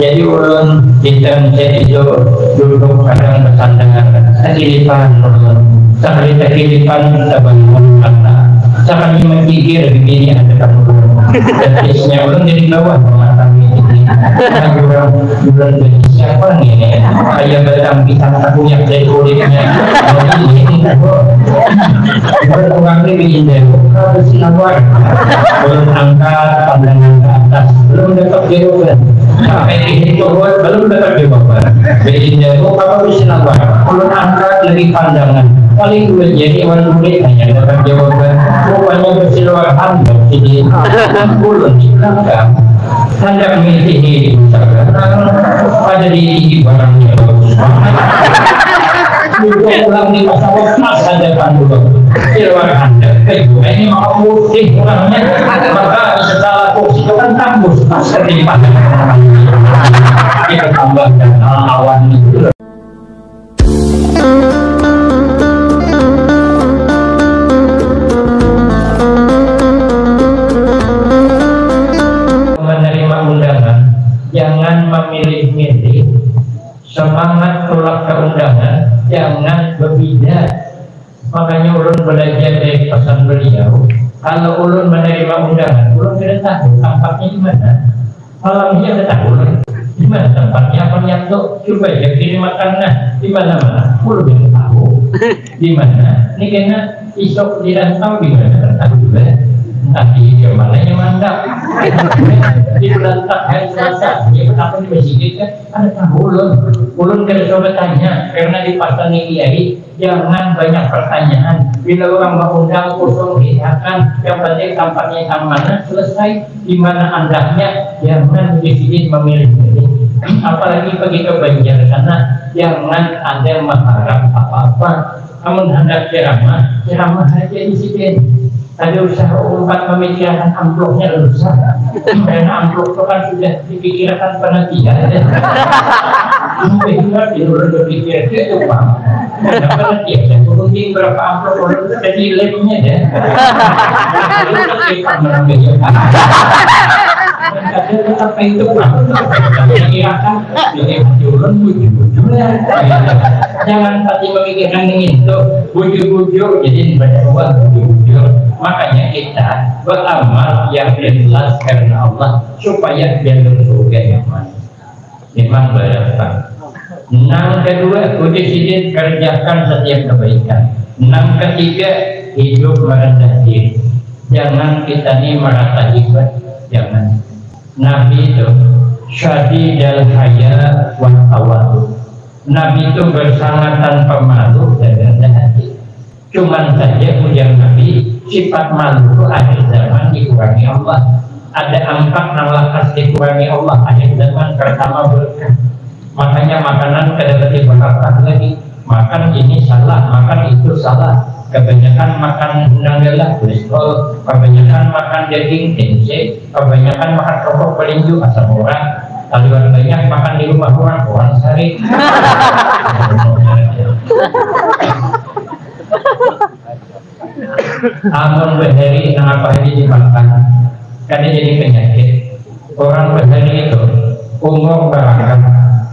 Jadi ulun kita itu duduk kadang bersandangan takilipan sekali takilipan kita bangun kata sekali menggigir begini ada kamu dan biasanya ulun jadi bawah mengatasi ini bulan siapa nih kayak badang pisang aku yang dari kulitnya ini berkurang lebih indah kalau sinawar ulun angkat pandangan ke atas belum dapat jawaban sampai itu belum dapat jawaban begini kalau sinawar ulun angkat lebih pandangan paling gue jadi orang kulit hanya dapat jawaban rupanya bersiluahan jadi ulun di belakang hendak milih pada di barangnya pulang di pasar emas ada pandulung siluahan ini mau putih orangnya maka setelah kursi itu kan tembus pasar di pasar kita tambahkan awan itu jangan memilih-milih, semangat tolak keundangan, jangan berbeda. Makanya ulun belajar dari pesan beliau, kalau ulun menerima undangan, ulun tidak tahu tempatnya di mana. Malamnya tidak tahu di mana tempatnya, apa yang tuh coba ya kirim makanan di mana-mana, ulun tidak tahu di mana. Ini karena isok tidak tahu di mana, tahu juga. Tapi dia malahnya mantap di belantak hari Selasa dia betapa di masjid kan ada tahu ulun kalau coba tanya karena di pasar Kiai jangan banyak pertanyaan bila orang mengundang kosong diakan yang penting tampaknya yang mana selesai di mana andahnya jangan disini memilih-milih apalagi pergi ke Banjar sana jangan ada mengharap apa-apa namun hendak ceramah aja disiplin. Ada usaha umpat memikirkan amplopnya usaha karena amplop itu kan sudah dipikirkan penantian sampai juga diurut berpikir itu Pak karena penantian mungkin berapa amplop orang jadi labnya ya ada sampai itu Pak pikirkan ini diurut bujuk-bujuk jangan tadi memikirkan itu bujuk-bujuk jadi banyak uang bujuk-bujuk makanya kita beramal yang ikhlas karena Allah supaya jalur surga yang mana memang berapa. Yang kedua udhidin kerjakan setiap kebaikan. Yang ketiga hidup merendah diri, jangan kita ini merasa hebat, jangan. Nabi itu syadidal haya wa tawadu, Nabi itu bersangat tanpa malu dan rendah hati. Cuman saja ujian Nabi sifat malu itu akhir zaman dikurangi Allah. Ada 4 nalakas dikurangi Allah akhir zaman. Pertama berkah, makanya makanan kedapati berkah lagi. Makan ini salah, makan itu salah. Kebanyakan makan nanggalah kolesterol, kebanyakan makan daging tempe, kebanyakan makan rokok pelinju asam urat. Lalu banyak makan di rumah orang sari. Amun berhari apa ini dimakan karena jadi penyakit. Orang berhari itu umur berapa?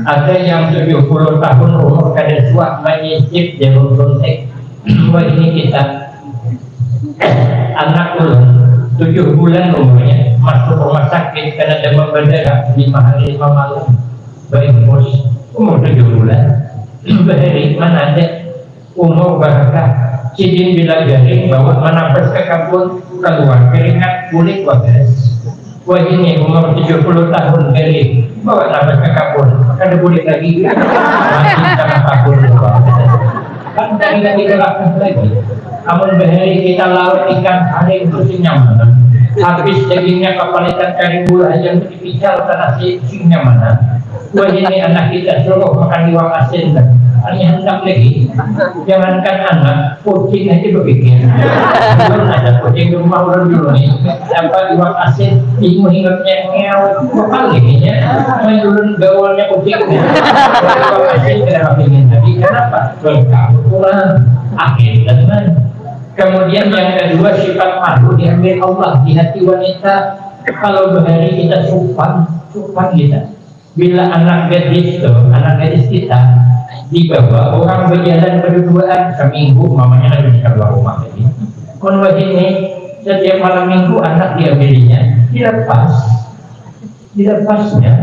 Ada yang 70 tahun umur kada tua menyicip jarum suntik. Wah ini kita anak ulun 7 bulan umurnya masuk rumah sakit karena demam berdarah 5 hari 5 malam berimpus umur 7 bulan. Berhari mana ada umur berapa? Cidin bila garing bawa menapis ke kabun keluar keringat kulit wagas. Wah ini umur 70 tahun garing bawa nafas ke kabun ada kulit lagi masih sama kabun kan tidak digerakkan lagi. Namun berhari kita laut ikan hari itu nyaman habis dagingnya kepalitan kari gula yang dipical karena singnya mana. Wah ini anak kita suruh makan iwak asin hanya hendak lagi jangankan anak kucing aja berpikir belum ada kucing di rumah udah dulu nih apa iwak asin ibu hinggapnya ngew kepal giginya menurun gawalnya kucing iwak asin kenapa ingin tadi kenapa berkakulah akhir teman. Kemudian yang kedua sifat malu diambil Allah di hati wanita. Kalau berhari kita supan kita Bila anak gadis kita dibawa orang berjalan berduaan seminggu, mamanya lagi di keluar rumah ini. Kalau ini setiap malam minggu anak diambilnya, dilepasnya.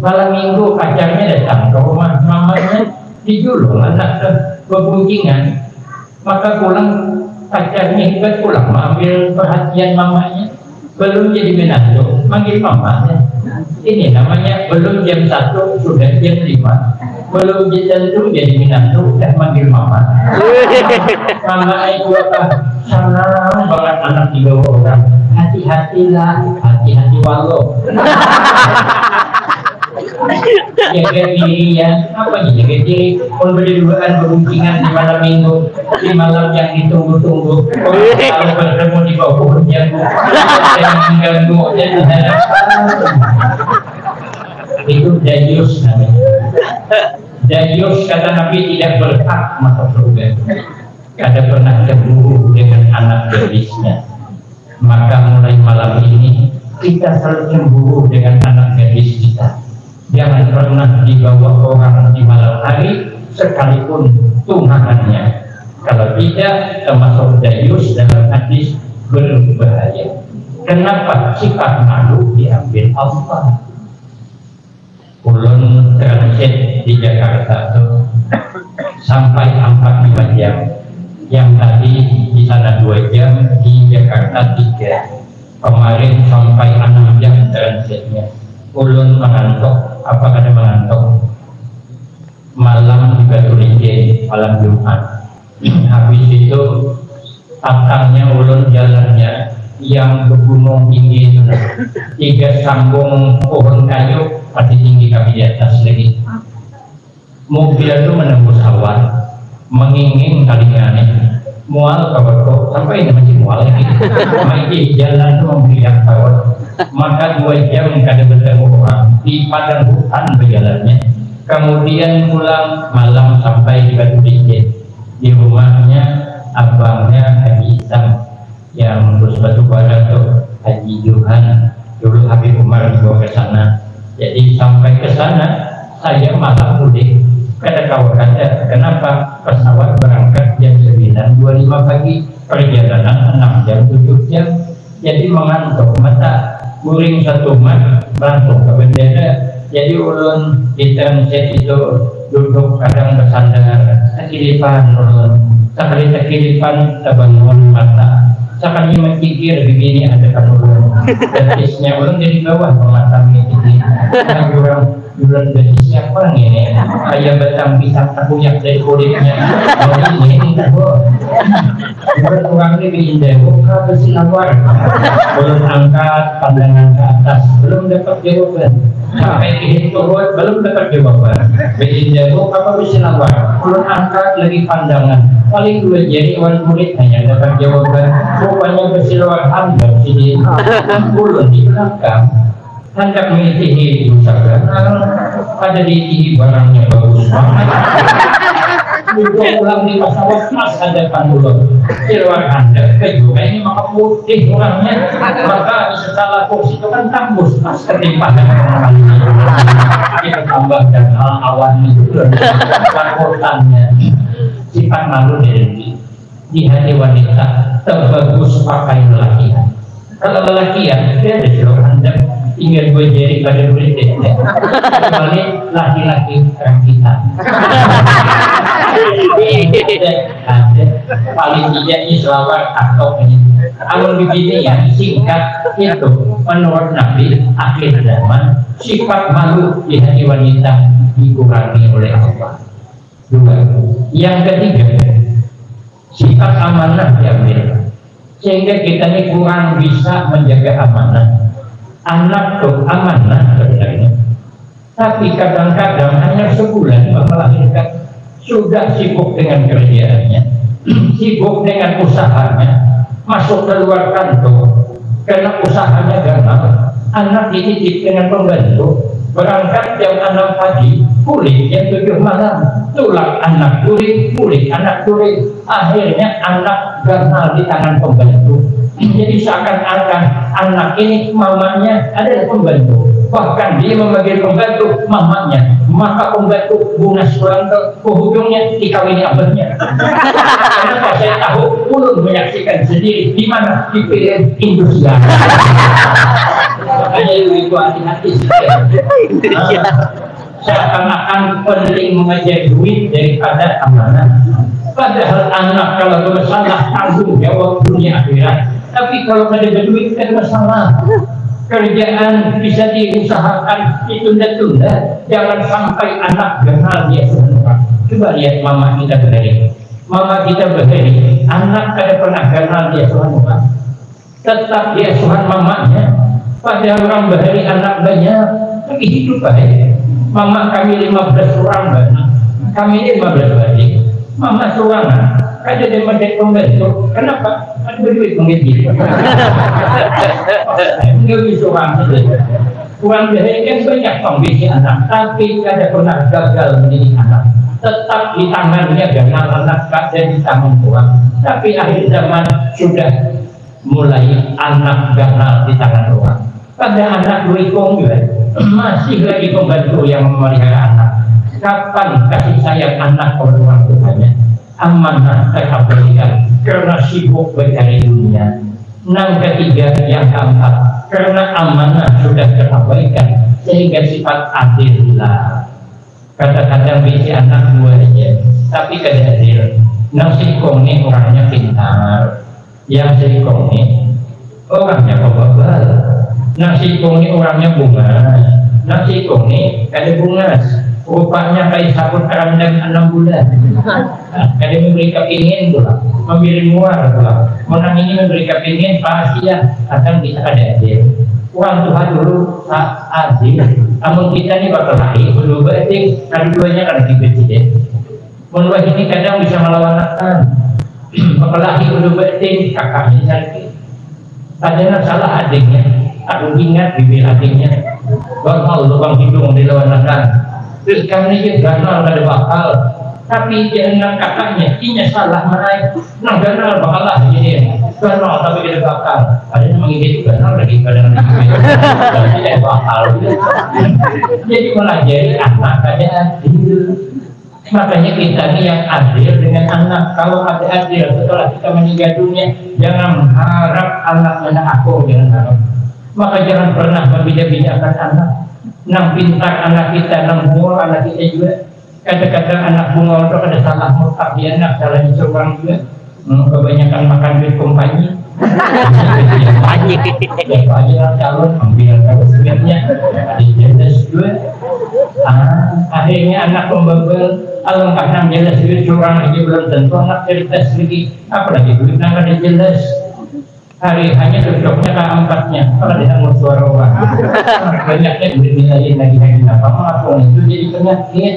Malam minggu pacarnya datang ke rumah mamanya, dijulung anak berbuncingan, maka pulang pacarnya juga pulang mengambil perhatian mamanya. Belum jadi menantu, manggil mamanya. Ini namanya belum jam 1 sudah jam 5. Belum tentu jadi menantu udah manggil mama. Mama itu apa? Senang banget anak dibawa orang. Hati-hatilah, hati-hati walau. Jaga diri ya, apa nih jaga diri? Kalau berduaan berbuncingan di malam minggu, di malam yang ditunggu-tunggu, kalau bertemu di bawah pohon jambu, yang mengganggu dan itu dayus namanya. Dayus kata Nabi tidak berhak masuk surga. Kada pernah cemburu dengan anak gadisnya. Maka mulai malam ini kita selalu cemburu dengan anak gadis kita. Jangan pernah dibawa orang di malam hari sekalipun tunangannya. Kalau tidak termasuk dayus dalam hadis berbahaya. Kenapa sifat malu diambil Allah? Ulun transit di Jakarta tuh sampai 45 jam. Yang tadi di sana 2 jam, di Jakarta 3. Kemarin sampai 6 jam transitnya. Ulun mengantuk, apa kata mengantuk? Malam di Batu Rinjai, malam Jumat. Habis itu tatangnya ulun jalannya yang ke gunung tinggi itu, 3 sambung pohon kayu masih tinggi kami di atas lagi. Mobil itu menembus awan, mengingin kali aneh. Mual kabarku sampai ini masih mual lagi. Masih jalan itu memberiak kawat. Maka 2 jam kada bertemu orang di padang hutan berjalannya. Kemudian pulang malam sampai di Batu Rinjai. Di rumahnya abangnya Haji Isam yang lulus batu bara tuh, Haji Johan. Dulu Habib Umar dibawa ke sana. Jadi sampai ke sana saya malam mudik. Kata kawan kata, kenapa pesawat berangkat jam 9.25 pagi, perjalanan 6 jam 7 jam, jadi mengantuk mata guring 1 mat langsung ke bendera. Jadi ulun di transit itu duduk kadang bersandar tekilipan ulun, sekali tekilipan terbangun mata, sekali mencikir begini ada kan ulun, betisnya ulun jadi bawah mengatami ini. Bulan gaji siapa nih? Ayam batang pisang terbuyak dari kulitnya. Ini tak boleh. Bulan orang ini indah. Buka bersinar. Belum angkat pandangan ke atas. Belum dapat jawaban. Sampai itu belum dapat jawaban. Indah. Buka bersinar. Belum angkat lagi pandangan. Paling 2 jari orang murid hanya dapat jawaban. Rupanya bersinar anda sini. Belum di belakang. Hendak mengisihi usaha, ada di barangnya bagus banget. Pulang di pesawat mas ada pandulun, keluar anda, juga ini maka putih orangnya, maka setelah kursi itu kan tembus mas ketimpahan kita tambahkan awan itu laporannya sifat malu di hati wanita terbagus pakai lelakian. Kalau lelakian dia ada seluruh anda tinggal 2 jari pada kulit kecuali laki-laki rampitan. Ada paling tidak ini selawat atau ini. Kalau begini ya singkat itu menurut Nabi akhir zaman sifat malu di hati wanita dikurangi oleh Allah. 2. Yang ketiga sifat amanah diambil sehingga kita ini kurang bisa menjaga amanah. Anak tuh amanah sebenarnya, tapi kadang-kadang hanya sebulan melahirkan sudah sibuk dengan kerjaannya, sibuk dengan usahanya, masuk keluar kantor karena usahanya gagal. Anak dititip dengan pembantu, berangkat jam 6 pagi, pulang jam 7 malam, tulang anak tuli, anak tuli, akhirnya anak gagal di tangan pembantu. Jadi seakan-akan anak ini mamanya ada pembantu bahkan dia memanggil pembantu mamanya, maka pembantu Bunas Suranto ujungnya dikawini abahnya. Karena saya tahu ulun menyaksikan sendiri di mana di PN Indonesia. Makanya itu hati-hati. Seakan-akan penting mengejar duit daripada amanah. Padahal anak kalau bersalah tanggung jawab dunia akhirat. Tapi kalau ada berduit kan masalah. Kerjaan bisa diusahakan, ditunda-tunda. Jangan sampai anak kenal dia semua. Coba lihat mama kita berdiri. Mama kita berdiri. Anak kada pernah kenal dia semua. Tetap dia Tuhan mamanya. Padahal orang berdiri anak banyak. Tapi hidup baik. Mama kami 15 orang banyak. Kami 15 balik. Mama seorang. Ada dia menjadi pembantu. Kenapa? Ada berduit mengaji. Enggak bisa orang itu. Orang dari kan banyak pembisi anak, tapi kada pernah gagal menjadi anak. Tetap di tangannya dengan anak, kada di tangan Tuhan. Tapi akhir zaman sudah mulai anak gagal di tangan Tuhan. Pada anak berikung juga masih lagi pembantu yang memelihara anak. Kapan kasih sayang anak kepada orang tuanya? Amanah terabaikan karena sibuk mencari dunia. Yang ketiga, yang keempat, karena amanah sudah terabaikan sehingga sifat adil hilang. Kadang-kadang bisi anak dua aja, tapi kada adil. Nang sikong ini orangnya pintar, yang sikong ini orangnya pebabal. Nang sikong ini orangnya bungas, nang sikong ini kada bungas. Rupanya kayak sabun kerandang 6 bulan. Kada memberi kepingin pula, memberi muar pula. Menang ini memberi kepingin pasti ya akan bisa ada adil. Orang Tuhan dulu adil. Namun kita ini bakal lahir dulu berarti keduanya kan presiden. Menurut ini kadang bisa melawan akan. Bakal lahir dulu berarti kakaknya sakit. Padahal salah adiknya. Aku ingat bibir adiknya. Bakal lubang hidung dilawan akan. Terus kami ini ganal kada bakal, tapi dia dengan kakaknya, inya salah menaik, nang ganal bakal lah jadi ganal tapi kada bakal. Ada yang mengikuti ganal lagi kadang tapi tidak bakal. Jadi melajari anak kada adil. Makanya kita ini yang adil dengan anak. Kalau ada adil setelah kita meninggal dunia, jangan harap anak aku, jangan harap. Maka jangan pernah membeda-bedakan anak. Nang pintar anak kita, nang bungol anak kita juga. Kadang-kadang anak bungol itu ada salah mutak di anak, salah disorang juga. Kebanyakan makan duit kompani. Ya calon ambil kalau sebenarnya ada jelas juga. Akhirnya anak pembabel alangkah nang jelas duit curang lagi belum tentu anak cerdas lagi. Apalagi duit nang ada jelas. Hari hanya cocoknya keempatnya kalau dia mau suara orang banyaknya dimilai lagi apa maafkan itu jadi penyakit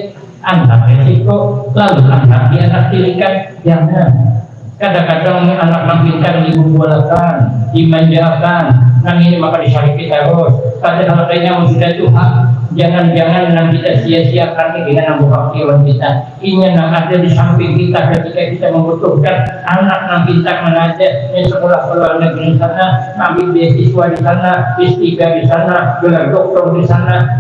anak resiko lalu anak di anak tirikan jangan kadang-kadang anak pintar dibubuhkan dimanjakan nang ini maka disariki terus padahal kayaknya sudah Tuhan jangan-jangan nang kita sia-siakan dengan nang buka kiwan kita ini nang ada di samping kita ketika kita membutuhkan anak nang pintar mengajar di sekolah-sekolah negeri sana ambil beasiswa di sana S3 di sana gelar doktor di sana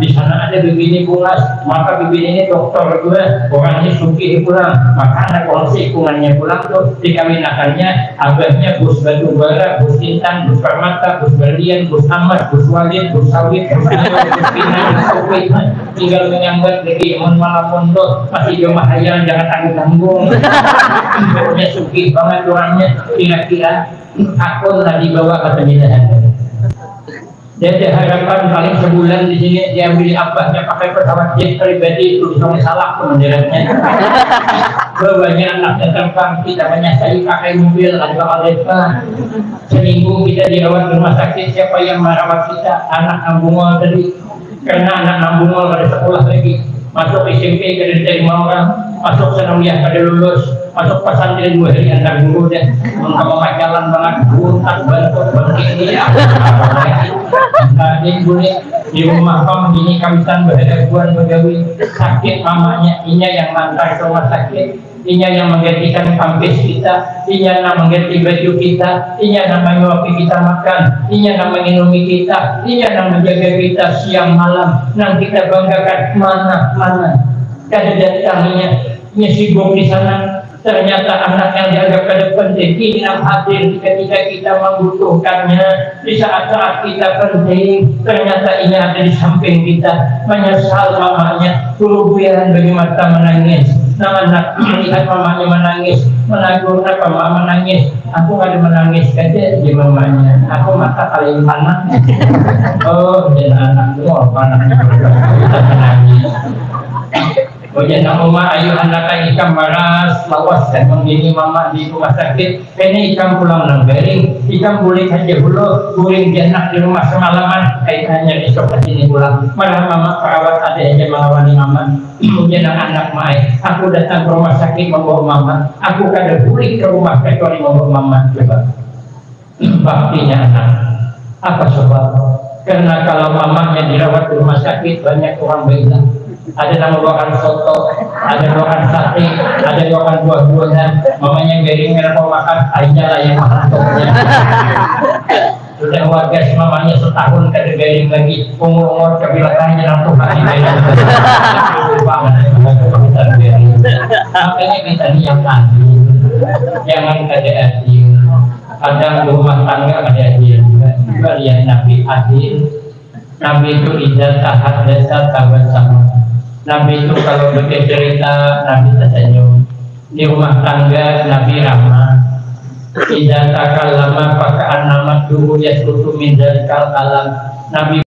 ada begini bungas maka begini ini doktor juga orang ini suki pulang maka anak kongsi kungannya pulang tuh dikawinakannya abahnya bus batu bara bus intan bus permata bus berlian bus amat bus walid bus sawit bus pinang tinggal menyambat lagi malam pondok masih jomah hayalan jangan tanggung-tanggung punya suki banget orangnya kira-kira akun tadi bawa ke pemilihan jadi harapan paling sebulan di sini dia beli abahnya pakai pesawat jet pribadi itu bisa salah pemenderatnya bawahnya anaknya terbang kita menyasari pakai mobil ada bakal seminggu kita dirawat di rumah sakit siapa yang merawat kita anak ambungol tadi karena anak nambungol pada sekolah lagi masuk SMP kada diterima orang masuk sanawiyah kada lulus masuk pesantren 2 hari antar guru deh mengkamu jalan banget buntat bantuk begini tadi boleh di rumah kamu gini kamisan berhadapan begawi sakit mamanya inya yang mantar ke rumah sakit Inya yang menggantikan pampers kita, Inya yang mengganti baju kita, Inya yang menyuapi kita makan, Inya yang menginumi kita, Inya yang menjaga kita siang malam. Nang kita banggakan mana kada datangnya, Inya sibuk di sana. Ternyata anak yang dianggap kada penting ini yang hadir ketika kita membutuhkannya, di saat-saat kita penting. Ternyata ini ada di samping kita. Menyesal mamanya, kerubuyan bagi mata menangis. Nah, anak melihat mamanya menangis, menegur apa mama menangis. Aku ada menangis saja di mamanya. Aku mata paling panas. Oh, dan anakku apa anaknya menangis. Oh ya, nama ayu anak ikam baras lawas dan menggini mama di rumah sakit. Ini ikam pulang nanggaring, ikam boleh saja dulu guring jenak di rumah semalaman. Kaitannya besok ke sini pulang. Malah mama perawat ada yang mengawali mama. Kemudian anak mai, aku datang ke rumah sakit membawa mama. Aku kada boleh ke rumah kecuali membawa mama. Coba, baktinya anak. Apa sebab? Karena kalau mamanya dirawat di rumah sakit banyak orang bilang. Ada yang membawakan soto, ada yang membawakan sate, ada yang membawakan buah-buahan. Mamanya garing mereka makan, aja lah yang makan sotnya. Sudah warga mamanya setahun kada garing lagi, umur kebilakannya langsung kasih garing. Makanya kita niatkan, jangan kada adil. Kadang rumah tangga kada adil. Kalian Nabi adil. Nabi itu ijazah tahat desa tabat sama. Nabi itu kalau bercerita Nabi tersenyum. Di rumah tangga Nabi ramah. Ijazah kalama pakaan nama dulu ya suatu min dari kalam. Nabi